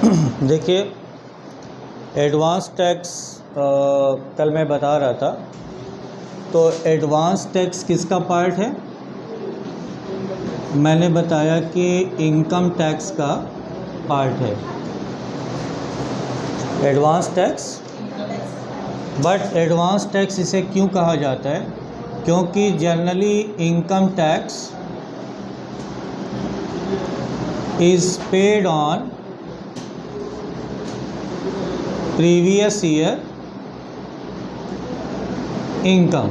देखिए, advance tax कल मैं बता रहा था। तो एडवांस टैक्स किसका पार्ट है? मैंने बताया कि इनकम टैक्स का पार्ट है advance tax. But advance tax इसे क्यों कहा जाता है? क्योंकि generally income tax is paid on previous year income.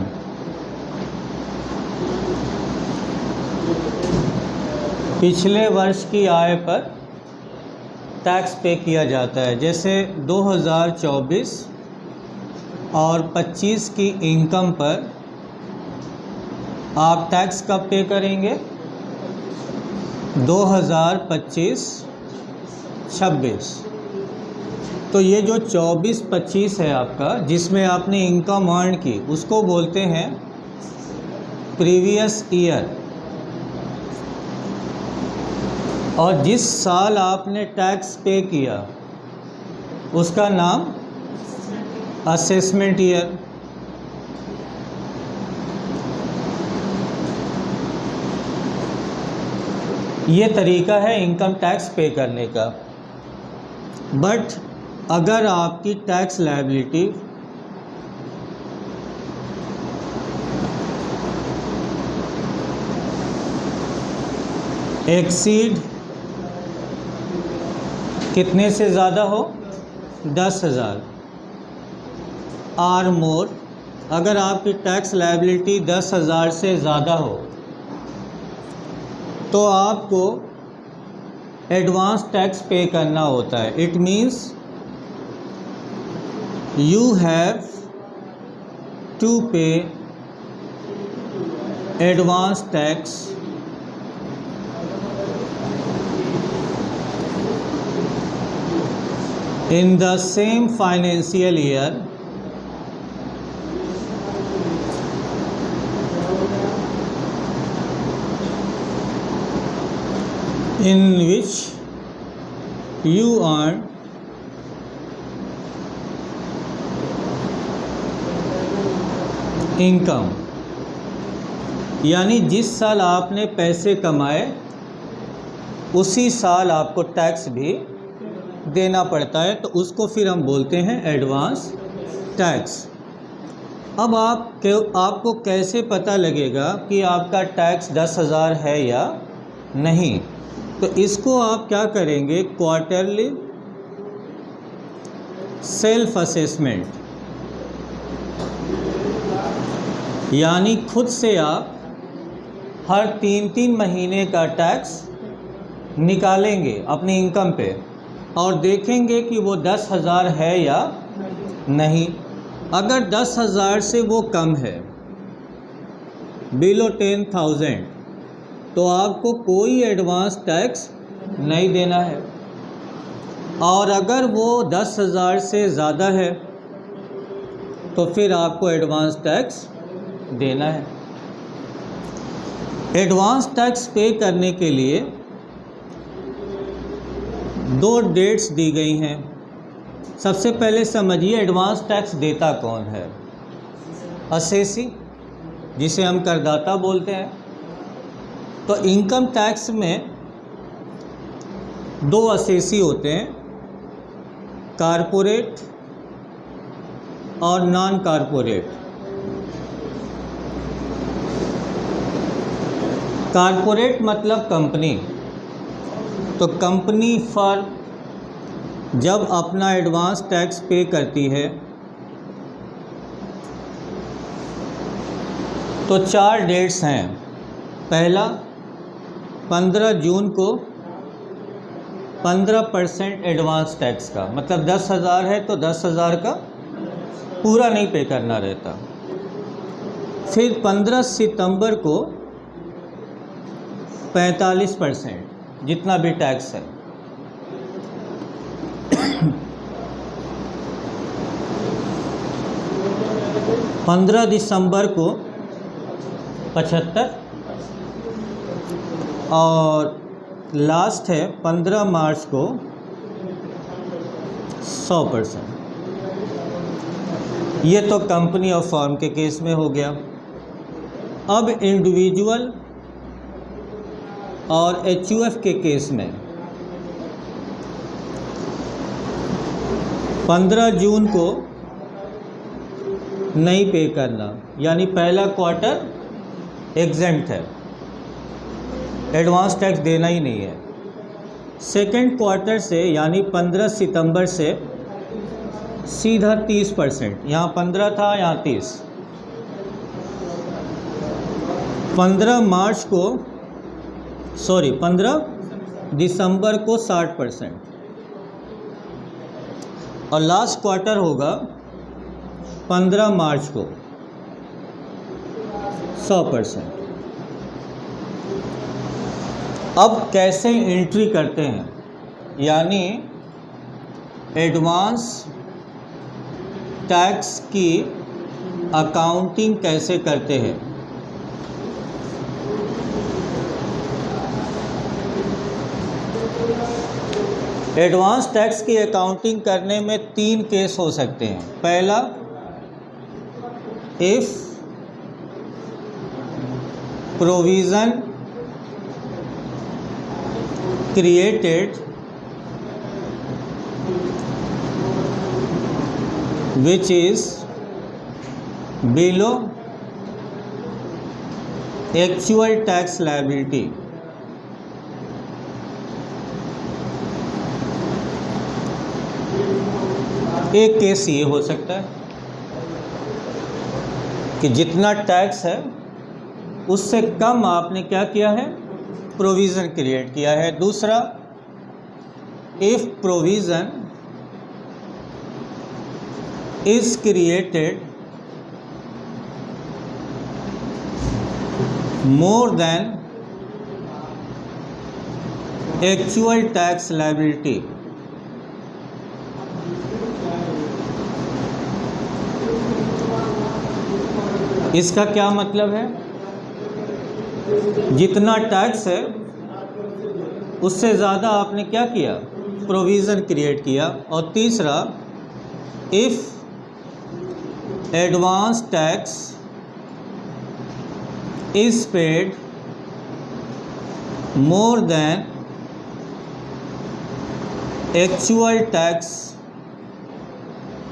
पिछले वर्ष की आय पर टैक्स पे किया जाता है। जैसे 2024 और 25 की इनकम पर आप टैक्स कब पे करेंगे? 2025-26। तो ये जो 24-25 है आपका, जिसमें आपने इनकम अर्न की, उसको बोलते हैं प्रीवियस ईयर। और जिस साल आपने टैक्स पे किया उसका नाम असेसमेंट ईयर। ये तरीका है इनकम टैक्स पे करने का। बट अगर आपकी टैक्स लायबिलिटी एक्सीड कितने से ज़्यादा हो? 10,000 आर मोर। अगर आपकी टैक्स लायबिलिटी 10,000 से ज़्यादा हो तो आपको एडवांस टैक्स पे करना होता है। It means you have to pay advance tax in the same financial year in which you earn income. यानी जिस साल आपने पैसे कमाए उसी साल आपको टैक्स भी देना पड़ता है, तो उसको फिर हम बोलते हैं एडवांस टैक्स। अब आपको कैसे पता लगेगा कि आपका टैक्स 10,000 है या नहीं? तो इसको आप क्या करेंगे? Quarterly self assessment. यानी खुद से आप हर 3-3 महीने का टैक्स निकालेंगे अपनी इनकम पे और देखेंगे कि वो 10,000 है या नहीं। अगर 10,000 से वो कम है, बिलो 10,000, तो आपको कोई एडवांस टैक्स नहीं देना है। और अगर वो 10,000 से ज़्यादा है तो फिर आपको एडवांस टैक्स देना है। एडवांस टैक्स पे करने के लिए 2 डेट्स दी गई हैं। सबसे पहले समझिए एडवांस टैक्स देता कौन है? असेसी, जिसे हम करदाता बोलते हैं। तो इनकम टैक्स में 2 असेसी होते हैं, कारपोरेट और नॉन कारपोरेट। कारपोरेट मतलब कंपनी। तो कंपनी फर्म जब अपना एडवांस टैक्स पे करती है तो 4 डेट्स हैं। पहला 15 जून को 15% एडवांस टैक्स का, मतलब 10,000 है तो 10,000 का पूरा नहीं पे करना रहता। फिर 15 सितंबर को 45%, जितना भी टैक्स है। पंद्रह दिसंबर को 75 और लास्ट है 15 मार्च को 100%। ये तो कंपनी और फर्म के केस में हो गया। अब इंडिविजुअल और एचयूएफ के केस में 15 जून को नहीं पे करना, यानी पहला क्वार्टर एग्जेम्प्ट है, एडवांस टैक्स देना ही नहीं है। सेकेंड क्वार्टर से यानी 15 सितंबर से सीधा 30%, यहाँ 15 था यहाँ 30। 15 दिसंबर को 60%, और लास्ट क्वार्टर होगा 15 मार्च को 100%। अब कैसे एंट्री करते हैं, यानी एडवांस टैक्स की अकाउंटिंग कैसे करते हैं। एडवांस टैक्स की अकाउंटिंग करने में 3 केस हो सकते हैं। पहला, if provision created which is below actual tax liability, एक केस ये हो सकता है कि जितना टैक्स है उससे कम आपने क्या किया है, प्रोविज़न क्रिएट किया है। दूसरा, if provision is created more than actual tax liability, इसका क्या मतलब है, जितना टैक्स है उससे ज़्यादा आपने क्या किया, प्रोविज़न क्रिएट किया। और तीसरा, if advance tax is paid more than actual tax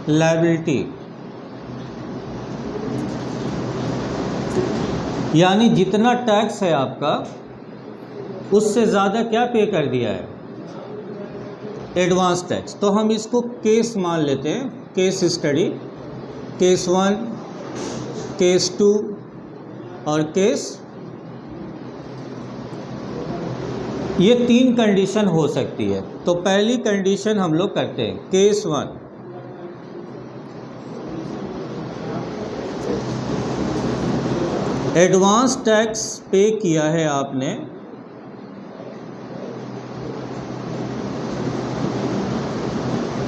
liability, यानी जितना टैक्स है आपका उससे ज़्यादा क्या पे कर दिया है, एडवांस टैक्स। तो हम इसको केस मान लेते हैं, केस स्टडी, केस 1, केस 2 और केस, ये 3 कंडीशन हो सकती है। तो पहली कंडीशन हम लोग करते हैं, केस 1, एडवांस टैक्स पे किया है आपने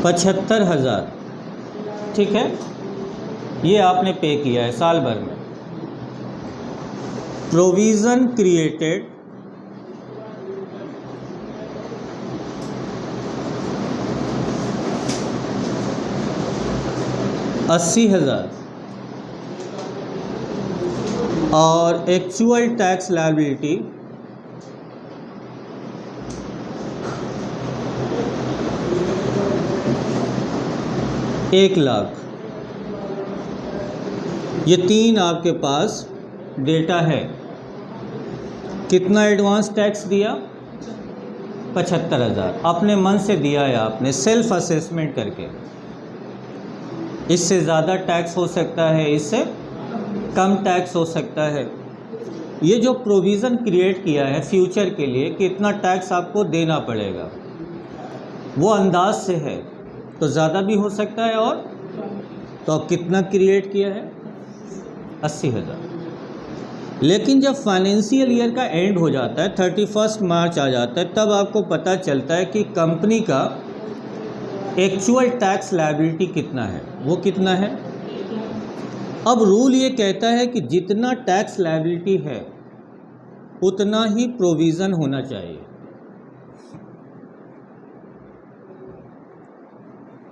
75,000, ठीक है, ये आपने पे किया है साल भर में। प्रोविज़न क्रिएटेड $80,000 और एक्चुअल टैक्स लायबिलिटी $1,00,000। ये 3 आपके पास डेटा है। कितना एडवांस टैक्स दिया, 75,000, अपने मन से दिया है आपने, सेल्फ असेसमेंट करके। इससे ज़्यादा टैक्स हो सकता है, इससे कम टैक्स हो सकता है। ये जो प्रोविज़न क्रिएट किया है फ्यूचर के लिए कि इतना टैक्स आपको देना पड़ेगा, वो अंदाज से है, तो ज़्यादा भी हो सकता है। और तो अब कितना क्रिएट किया है, 80,000। लेकिन जब फाइनेंशियल ईयर का एंड हो जाता है, 31 मार्च आ जाता है, तब आपको पता चलता है कि कंपनी का एक्चुअल टैक्स लायबिलिटी कितना है, वो कितना है। अब रूल ये कहता है कि जितना टैक्स लायबिलिटी है उतना ही प्रोविज़न होना चाहिए।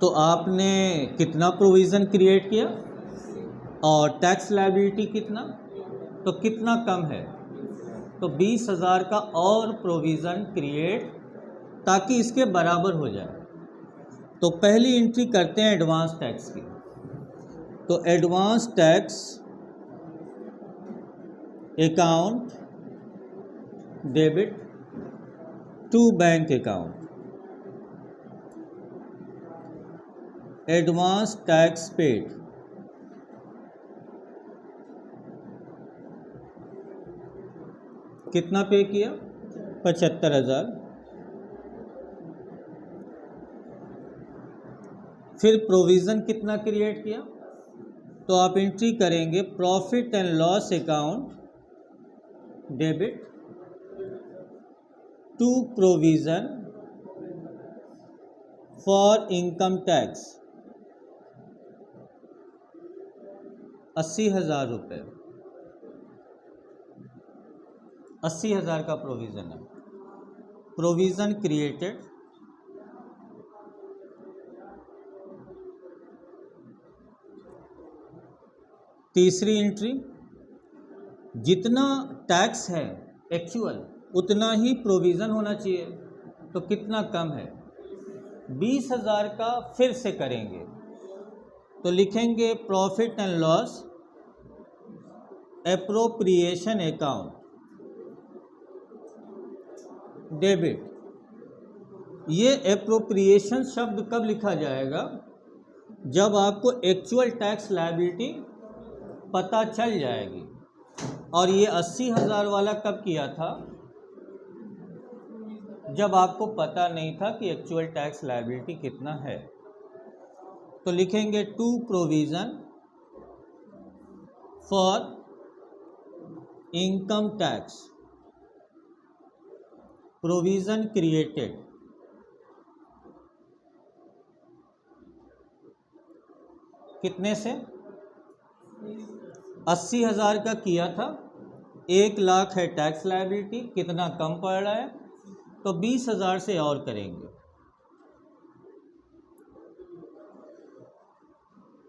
तो आपने कितना प्रोविज़न क्रिएट किया और टैक्स लायबिलिटी कितना, तो कितना कम है, तो 20,000 का और प्रोविज़न क्रिएट ताकि इसके बराबर हो जाए। तो पहली एंट्री करते हैं एडवांस टैक्स की। तो advance tax account debit to bank account, advance tax paid, कितना पे किया, 75,000। फिर प्रोविज़न कितना क्रिएट किया, तो आप एंट्री करेंगे profit and loss account debit to provision for income tax 80,000 रुपये, 80,000 का प्रोविज़न है, प्रोविज़न क्रिएटेड। तीसरी एंट्री, जितना टैक्स है एक्चुअल उतना ही प्रोविज़न होना चाहिए, तो कितना कम है, 20,000 का फिर से करेंगे। तो लिखेंगे profit and loss appropriation account debit. ये एप्रोप्रिएशन शब्द कब लिखा जाएगा, जब आपको एक्चुअल टैक्स लायबिलिटी पता चल जाएगी। और ये 80,000 वाला कब किया था, जब आपको पता नहीं था कि एक्चुअल टैक्स लायबिलिटी कितना है। तो लिखेंगे to provision for income tax, provision created, कितने से, 80,000 का किया था, 1 लाख है टैक्स लायबिलिटी, कितना कम पड़ रहा है, तो 20,000 से और करेंगे।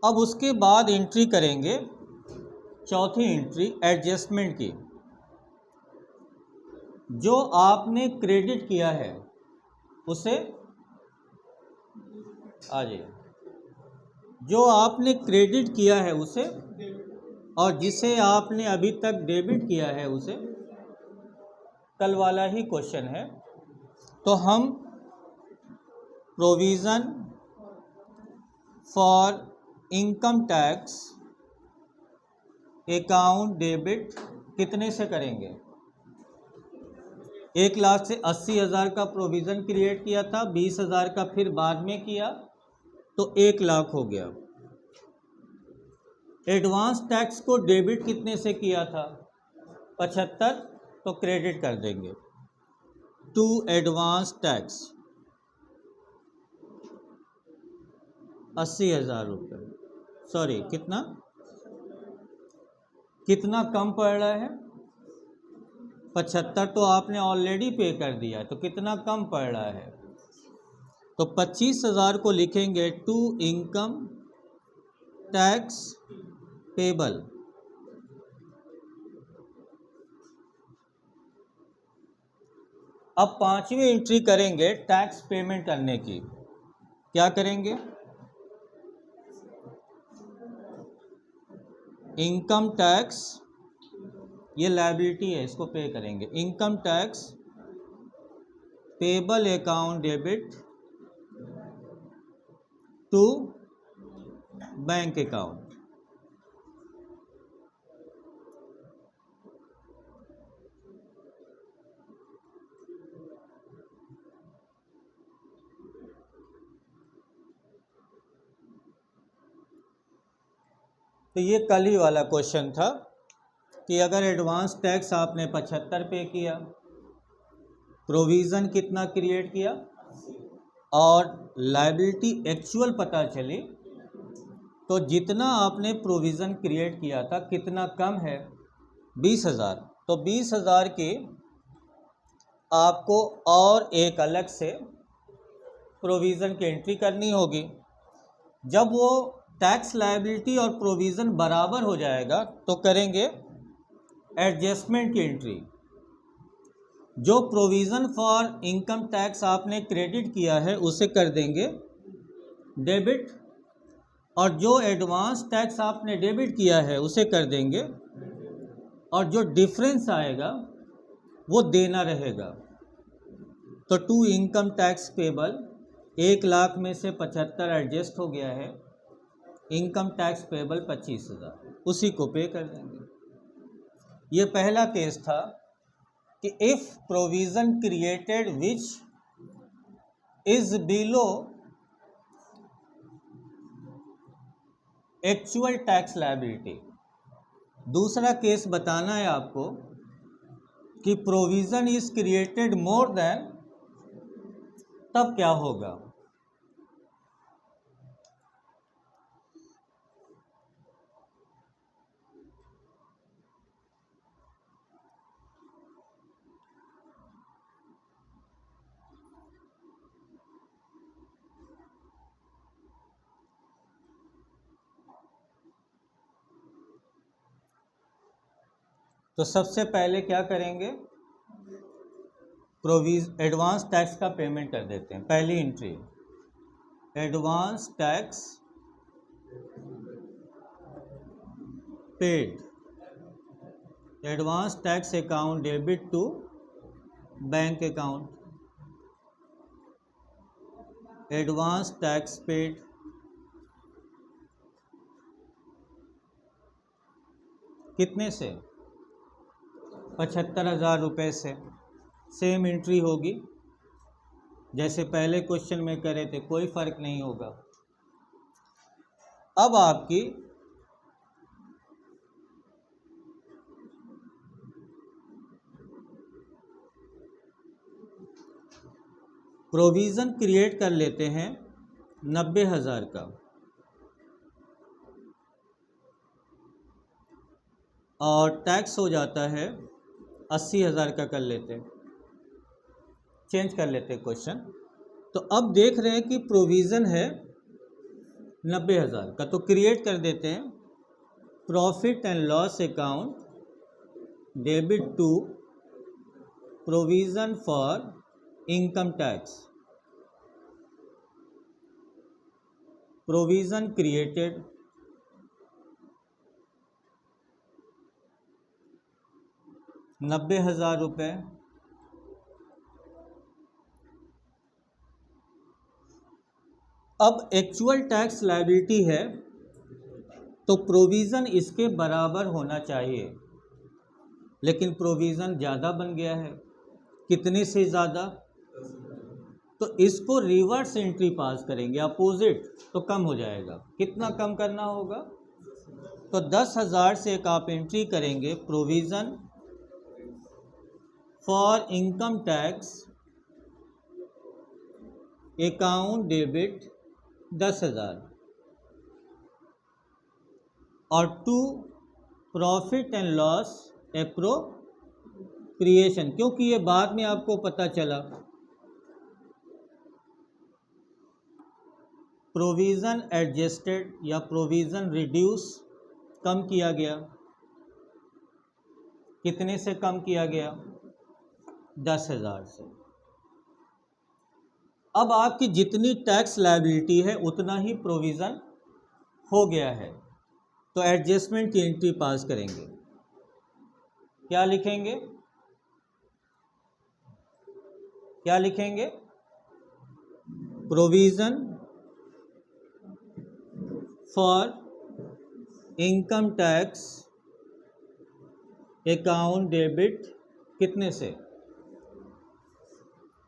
अब उसके बाद एंट्री करेंगे चौथी एंट्री एडजस्टमेंट की। जो आपने क्रेडिट किया है उसे, आ जाइए, जो आपने क्रेडिट किया है उसे और जिसे आपने अभी तक डेबिट किया है उसे, कल वाला ही क्वेश्चन है। तो हम provision for income tax account debit कितने से करेंगे, 1 लाख से 80,000 का प्रोविज़न क्रिएट किया था, 20,000 का फिर बाद में किया, तो 1 लाख हो गया। एडवांस टैक्स को डेबिट कितने से किया था, 75, तो क्रेडिट कर देंगे टू एडवांस टैक्स 80,000 रुपये। सॉरी, कितना कम पड़ रहा है, 75 तो आपने ऑलरेडी पे कर दिया, तो कितना कम पड़ रहा है, तो 25,000 को लिखेंगे टू इनकम टैक्स पेबल। अब पांचवी एंट्री करेंगे टैक्स पेमेंट करने की। क्या करेंगे, इनकम टैक्स, ये लायबिलिटी है, इसको पे करेंगे, income tax payable account debit to bank account. तो ये कल ही वाला क्वेश्चन था कि अगर एडवांस टैक्स आपने 75 पे किया, प्रोविज़न कितना क्रिएट किया और लायबिलिटी एक्चुअल पता चली, तो जितना आपने प्रोविज़न क्रिएट किया था कितना कम है, 20,000, तो 20,000 की आपको और एक अलग से प्रोविज़न की एंट्री करनी होगी। जब वो टैक्स लायबिलिटी और प्रोविज़न बराबर हो जाएगा तो करेंगे एडजस्टमेंट की एंट्री। जो प्रोविज़न फॉर इनकम टैक्स आपने क्रेडिट किया है उसे कर देंगे डेबिट, और जो एडवांस टैक्स आपने डेबिट किया है उसे कर देंगे, और जो डिफरेंस आएगा वो देना रहेगा। तो टू इनकम टैक्स पेबल 1,00,000 में से 75 एडजस्ट हो गया है, इनकम टैक्स पेबल 25,000, उसी को पे कर देंगे। ये पहला केस था कि if provision created which is below actual tax liability. दूसरा केस बताना है आपको कि provision is created more than, तब क्या होगा। तो सबसे पहले क्या करेंगे, एडवांस टैक्स का पेमेंट कर देते हैं। पहली entry, advance tax paid, advance tax account debit to bank account, advance tax paid. कितने से? 75,000 रुपये से। सेम एंट्री होगी जैसे पहले क्वेश्चन में करे थे, कोई फ़र्क नहीं होगा। अब आपकी प्रोविज़न क्रिएट कर लेते हैं 90,000 का, और टैक्स हो जाता है 80,000 का कर लेते हैं। चेंज कर लेते हैं क्वेश्चन। तो अब देख रहे हैं कि प्रोविज़न है 90,000 का, तो क्रिएट कर देते हैं profit and loss account debit to provision for income tax. Provision created 90,000 रुपये, अब एक्चुअल टैक्स लायबिलिटी है तो प्रोविज़न इसके बराबर होना चाहिए, लेकिन प्रोविज़न ज़्यादा बन गया है। कितने से ज़्यादा? तो इसको रिवर्स एंट्री पास करेंगे, अपोजिट, तो कम हो जाएगा। कितना कम करना होगा? तो 10,000 से एक आप एंट्री करेंगे provision for income tax account debit 10,000, और to profit and loss appropriation, क्योंकि ये बाद में आपको पता चला प्रोविज़न एडजस्टेड या प्रोविज़न रिड्यूस कम किया गया। कितने से कम किया गया? 10,000 से। अब आपकी जितनी टैक्स लायबिलिटी है उतना ही प्रोविज़न हो गया है, तो एडजस्टमेंट की एंट्री पास करेंगे। क्या लिखेंगे? क्या लिखेंगे? Provision for income tax account debit कितने से?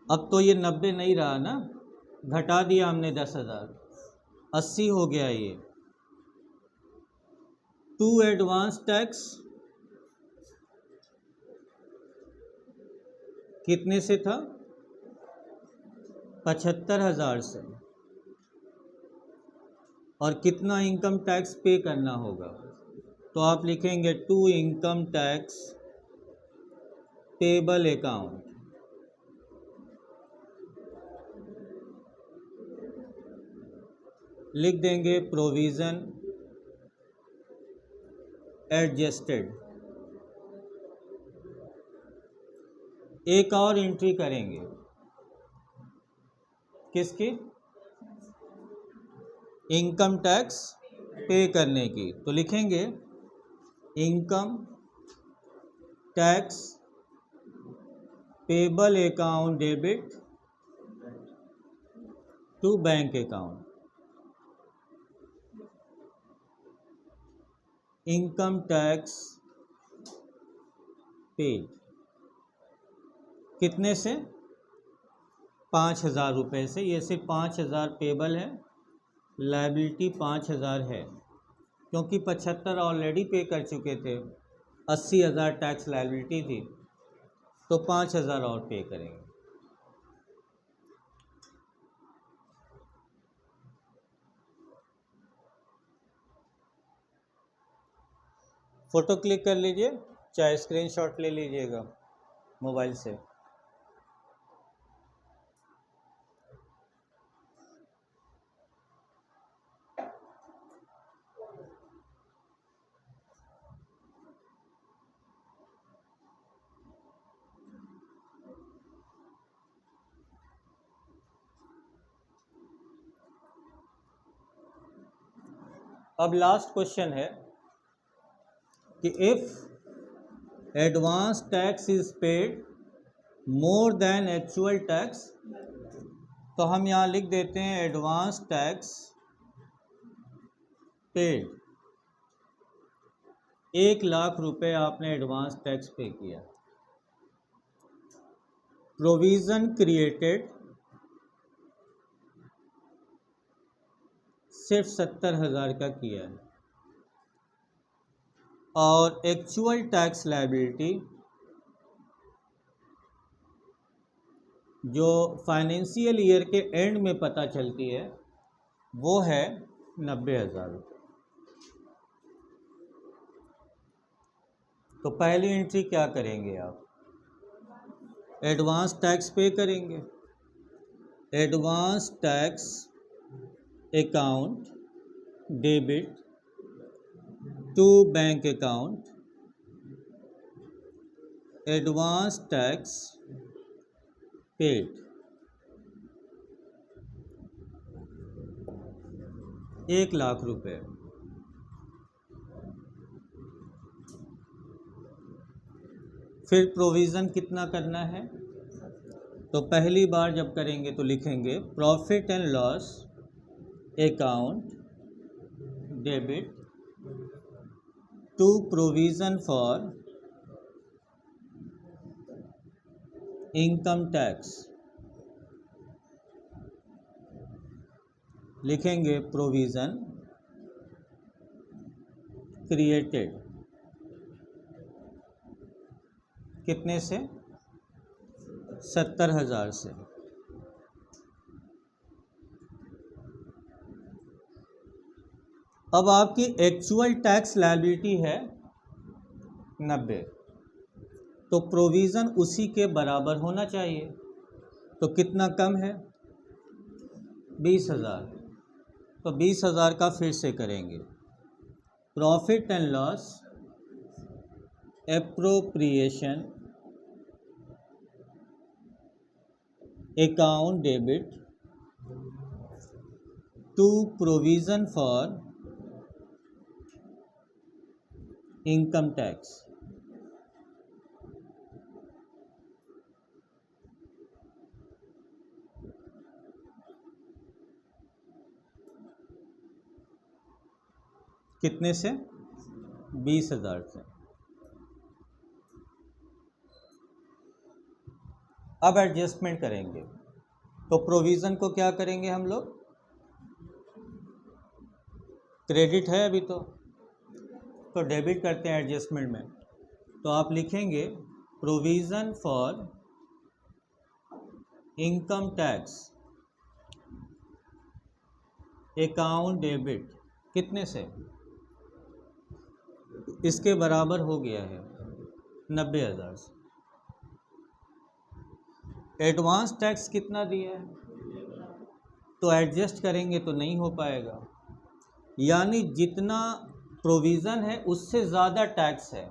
अब तो ये 90 नहीं रहा ना, घटा दिया हमने 10,000, 80 हो गया ये। टू एडवांस टैक्स कितने से था? 75,000 से। और कितना इनकम टैक्स पे करना होगा? तो आप लिखेंगे to income tax payable account, लिख देंगे प्रोविज़न एडजस्टेड। एक और एंट्री करेंगे, किसकी? इनकम टैक्स पे करने की। तो लिखेंगे income tax payable account debit to bank account. Income tax paid कितने से? 5,000 रुपये से। ये सिर्फ 5,000 पेबल है, लायबिलिटी 5,000 है, क्योंकि 75 ऑलरेडी पे कर चुके थे, 80,000 टैक्स लायबिलिटी थी, तो 5,000 और पे करेंगे। फ़ोटो क्लिक कर लीजिए, चाहे स्क्रीनशॉट ले लीजिएगा मोबाइल से। अब लास्ट क्वेश्चन है कि if advance tax is paid more than actual tax, तो हम यहाँ लिख देते हैं एडवांस टैक्स पेड। 1,00,000 रुपये आपने एडवांस टैक्स पे किया। प्रोविज़न क्रिएटेड सिर्फ 70,000 का किया है, और एक्चुअल टैक्स लायबिलिटी जो फाइनेंशियल ईयर के एंड में पता चलती है वो है 90,000 रुपये। तो पहली एंट्री क्या करेंगे आप? एडवांस टैक्स पे करेंगे। Advance tax account debit to bank account, advance tax paid. 1,00,000 रुपये। फिर प्रोविज़न कितना करना है? तो पहली बार जब करेंगे तो लिखेंगे profit and loss account debit to provision for income tax. लिखेंगे प्रोविज़न क्रिएटेड कितने से? 70,000 से। अब आपकी एक्चुअल टैक्स लायबिलिटी है 90, तो प्रोविज़न उसी के बराबर होना चाहिए। तो कितना कम है? 20,000। तो 20,000 का फिर से करेंगे profit and loss appropriation account debit to provision for income tax. कितने से? 20,000 से। अब एडजस्टमेंट करेंगे, तो प्रोविज़न को क्या करेंगे हम लोग? क्रेडिट है अभी तो डेबिट करते हैं एडजस्टमेंट में। तो आप लिखेंगे provision for income tax account debit कितने से? इसके बराबर हो गया है 90,000 से। एडवांस टैक्स कितना दिया है? तो एडजस्ट करेंगे तो नहीं हो पाएगा, यानी जितना प्रोविज़न है उससे ज़्यादा टैक्स है।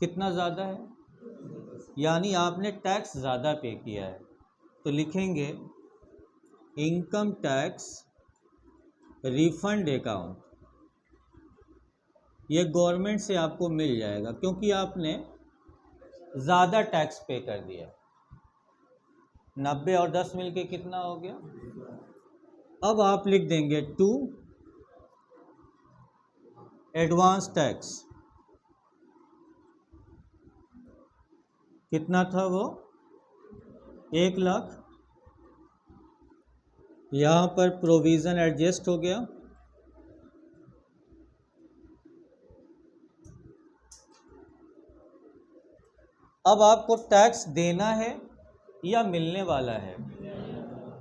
कितना ज़्यादा है? यानी आपने टैक्स ज़्यादा पे किया है, तो लिखेंगे इनकम टैक्स रिफंड अकाउंट। ये गवर्नमेंट से आपको मिल जाएगा क्योंकि आपने ज़्यादा टैक्स पे कर दिया। 90 और 10 मिलके कितना हो गया? अब आप लिख देंगे टू एडवांस टैक्स। कितना था वो? 1 लाख। यहाँ पर प्रोविज़न एडजस्ट हो गया। अब आपको टैक्स देना है या मिलने वाला है,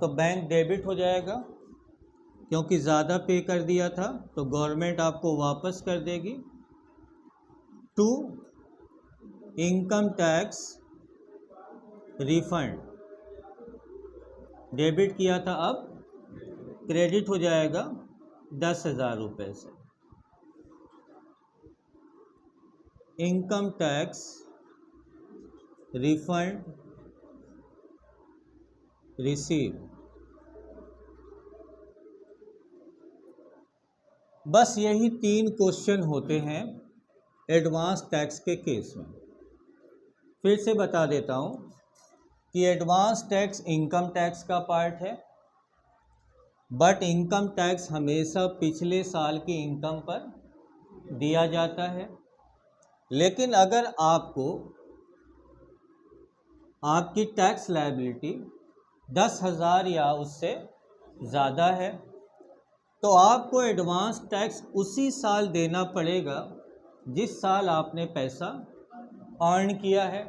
तो बैंक डेबिट हो जाएगा क्योंकि ज़्यादा पे कर दिया था, तो गवर्नमेंट आपको वापस कर देगी। To income tax refund, debit किया था अब क्रेडिट हो जाएगा 10,000 रुपये से। Income tax refund receive. बस यही 3 क्वेश्चन होते हैं एडवांस टैक्स के केस में। फिर से बता देता हूँ कि एडवांस टैक्स इनकम टैक्स का पार्ट है, बट इनकम टैक्स हमेशा पिछले साल की इनकम पर दिया जाता है। लेकिन अगर आपको आपकी टैक्स लायबिलिटी 10,000 या उससे ज़्यादा है, तो आपको एडवांस टैक्स उसी साल देना पड़ेगा जिस साल आपने पैसा अर्न किया है।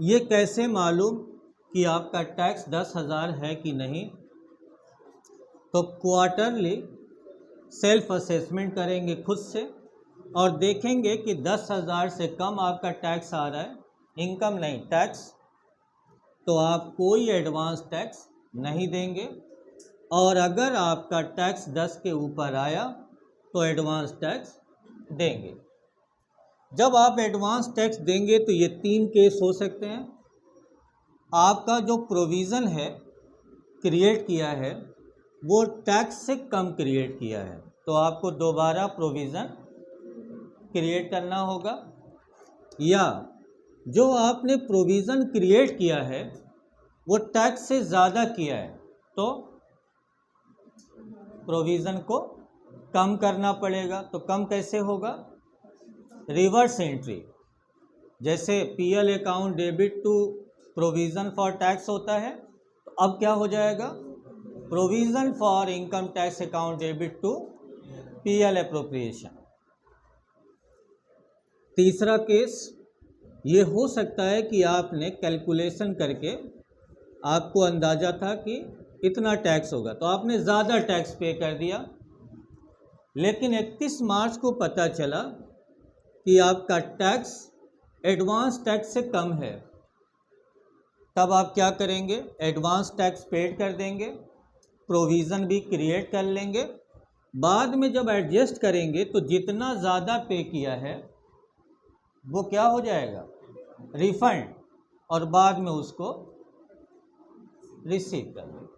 ये कैसे मालूम कि आपका टैक्स 10,000 है कि नहीं? तो क्वार्टरली सेल्फ असेसमेंट करेंगे खुद से और देखेंगे कि 10,000 से कम आपका टैक्स आ रहा है, इनकम नहीं टैक्स, तो आप कोई एडवांस टैक्स नहीं देंगे। और अगर आपका टैक्स 10 के ऊपर आया तो एडवांस टैक्स देंगे। जब आप एडवांस टैक्स देंगे तो ये 3 केस हो सकते हैं। आपका जो प्रोविज़न है क्रिएट किया है वो टैक्स से कम क्रिएट किया है, तो आपको दोबारा प्रोविज़न क्रिएट करना होगा, या जो आपने प्रोविज़न क्रिएट किया है वो टैक्स से ज़्यादा किया है तो प्रोविज़न को कम करना पड़ेगा। तो कम कैसे होगा? Reverse entry. जैसे PL account debit to provision for tax होता है, तो अब क्या हो जाएगा? Provision for income tax account debit to PL appropriation. तीसरा केस ये हो सकता है कि आपने कैलकुलेशन करके आपको अंदाज़ा था कि इतना टैक्स होगा, तो आपने ज़्यादा टैक्स पे कर दिया, लेकिन 31 मार्च को पता चला कि आपका टैक्स एडवांस टैक्स से कम है। तब आप क्या करेंगे? एडवांस टैक्स पेड कर देंगे, प्रोविज़न भी क्रिएट कर लेंगे। बाद में जब एडजस्ट करेंगे तो जितना ज़्यादा पे किया है वो क्या हो जाएगा? रिफंड, और बाद में उसको रिसीव कर लेंगे।